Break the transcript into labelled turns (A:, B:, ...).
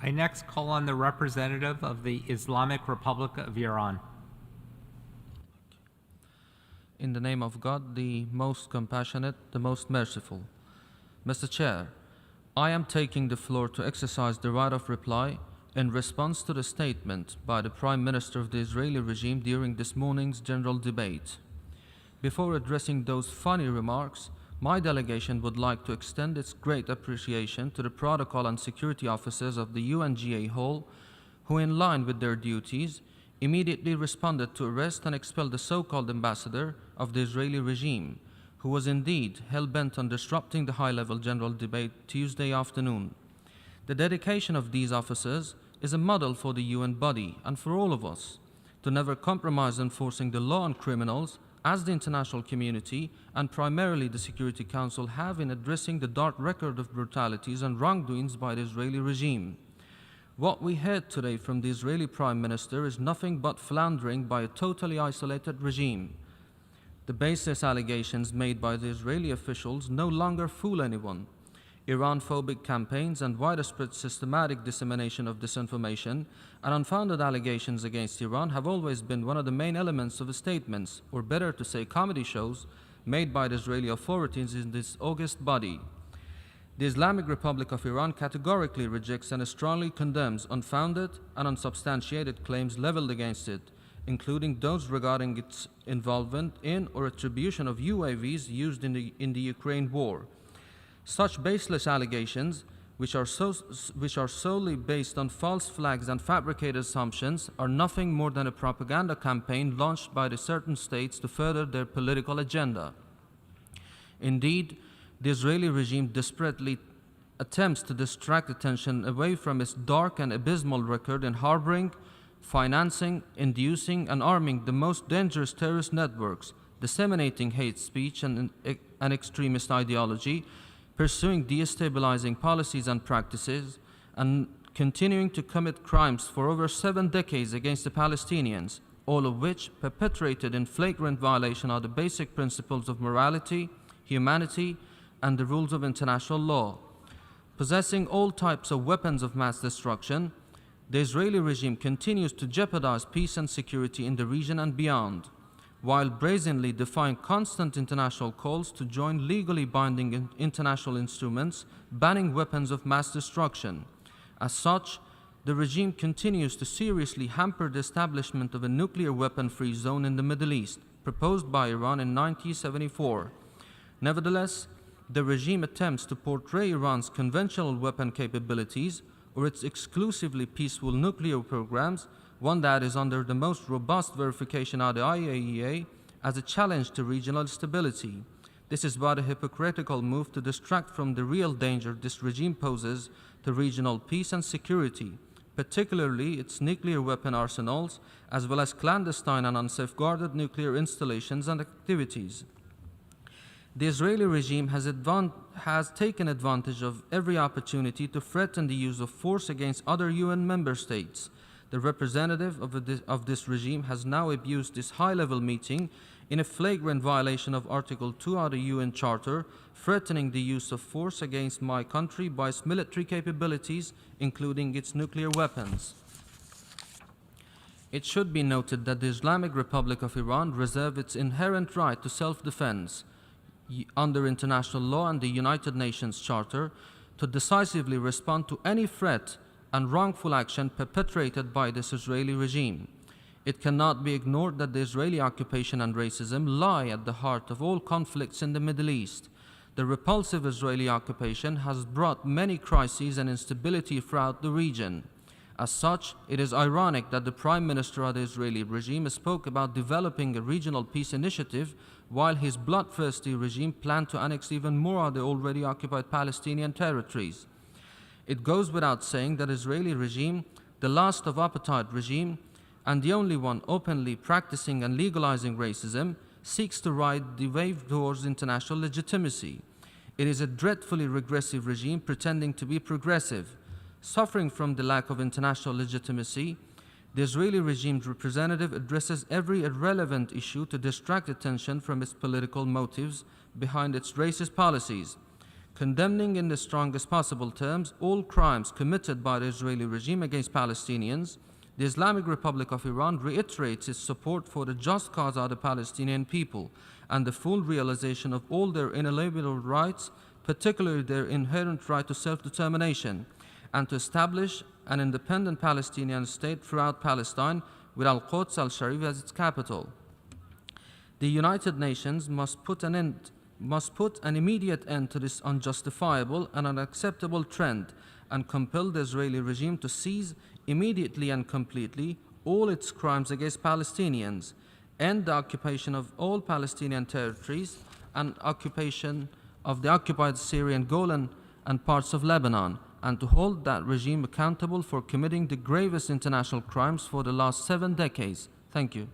A: I next call on the representative of the Islamic Republic of Iran.
B: In the name of God, the most compassionate, the most merciful. Mr. Chair, I am taking the floor to exercise the right of reply in response to the statement by the Prime Minister of the Israeli regime during this morning's general debate. Before addressing those funny remarks, my delegation would like to extend its great appreciation to the protocol and security officers of the UNGA Hall, who, in line with their duties, immediately responded to arrest and expel the so-called ambassador of the Israeli regime, who was indeed hell-bent on disrupting the high-level general debate Tuesday afternoon. The dedication of these officers is a model for the UN body and for all of us to never compromise enforcing the law on criminals, as the international community and primarily the Security Council have in addressing the dark record of brutalities and wrongdoings by the Israeli regime. What we heard today from the Israeli Prime Minister is nothing but floundering by a totally isolated regime. The baseless allegations made by the Israeli officials no longer fool anyone. Iran-phobic campaigns and widespread systematic dissemination of disinformation and unfounded allegations against Iran have always been one of the main elements of the statements, or better to say comedy shows, made by the Israeli authorities in this august body. The Islamic Republic of Iran categorically rejects and strongly condemns unfounded and unsubstantiated claims leveled against it, including those regarding its involvement in or attribution of UAVs used in the Ukraine war. Such baseless allegations, which are solely based on false flags and fabricated assumptions, are nothing more than a propaganda campaign launched by the certain states to further their political agenda. Indeed, the Israeli regime desperately attempts to distract attention away from its dark and abysmal record in harboring, financing, inducing, and arming the most dangerous terrorist networks, disseminating hate speech and extremist ideology, pursuing destabilizing policies and practices, and continuing to commit crimes for over 7 decades against the Palestinians, all of which perpetrated in flagrant violation of the basic principles of morality, humanity, and the rules of international law. Possessing all types of weapons of mass destruction, the Israeli regime continues to jeopardize peace and security in the region and beyond, while brazenly defying constant international calls to join legally binding international instruments banning weapons of mass destruction. As such, the regime continues to seriously hamper the establishment of a nuclear weapon-free zone in the Middle East, proposed by Iran in 1974. Nevertheless, the regime attempts to portray Iran's conventional weapon capabilities or its exclusively peaceful nuclear programs, one that is under the most robust verification of the IAEA, as a challenge to regional stability. This is but a hypocritical move to distract from the real danger this regime poses to regional peace and security, particularly its nuclear weapon arsenals, as well as clandestine and unsafeguarded nuclear installations and activities. The Israeli regime has taken advantage of every opportunity to threaten the use of force against other UN member states. The representative of this regime has now abused this high-level meeting in a flagrant violation of Article 2 of the UN Charter, threatening the use of force against my country by its military capabilities, including its nuclear weapons. It should be noted that the Islamic Republic of Iran reserves its inherent right to self-defense under international law and the United Nations Charter to decisively respond to any threat and wrongful action perpetrated by this Israeli regime. It cannot be ignored that the Israeli occupation and racism lie at the heart of all conflicts in the Middle East. The repulsive Israeli occupation has brought many crises and instability throughout the region. As such, it is ironic that the Prime Minister of the Israeli regime spoke about developing a regional peace initiative while his bloodthirsty regime planned to annex even more of the already occupied Palestinian territories. It goes without saying that the Israeli regime, the last of apartheid regime, and the only one openly practicing and legalizing racism, seeks to ride the wave towards international legitimacy. It is a dreadfully regressive regime pretending to be progressive. Suffering from the lack of international legitimacy, the Israeli regime's representative addresses every irrelevant issue to distract attention from its political motives behind its racist policies. condemning in the strongest possible terms all crimes committed by the Israeli regime against Palestinians, the Islamic Republic of Iran reiterates its support for the just cause of the Palestinian people and the full realization of all their inalienable rights, particularly their inherent right to self-determination, and to establish an independent Palestinian state throughout Palestine with Al-Quds al-Sharif as its capital. The United Nations must put an immediate end to this unjustifiable and unacceptable trend and compel the Israeli regime to cease immediately and completely all its crimes against Palestinians, end the occupation of all Palestinian territories and occupation of the occupied Syrian Golan and parts of Lebanon, and to hold that regime accountable for committing the gravest international crimes for the last 7 decades. Thank you.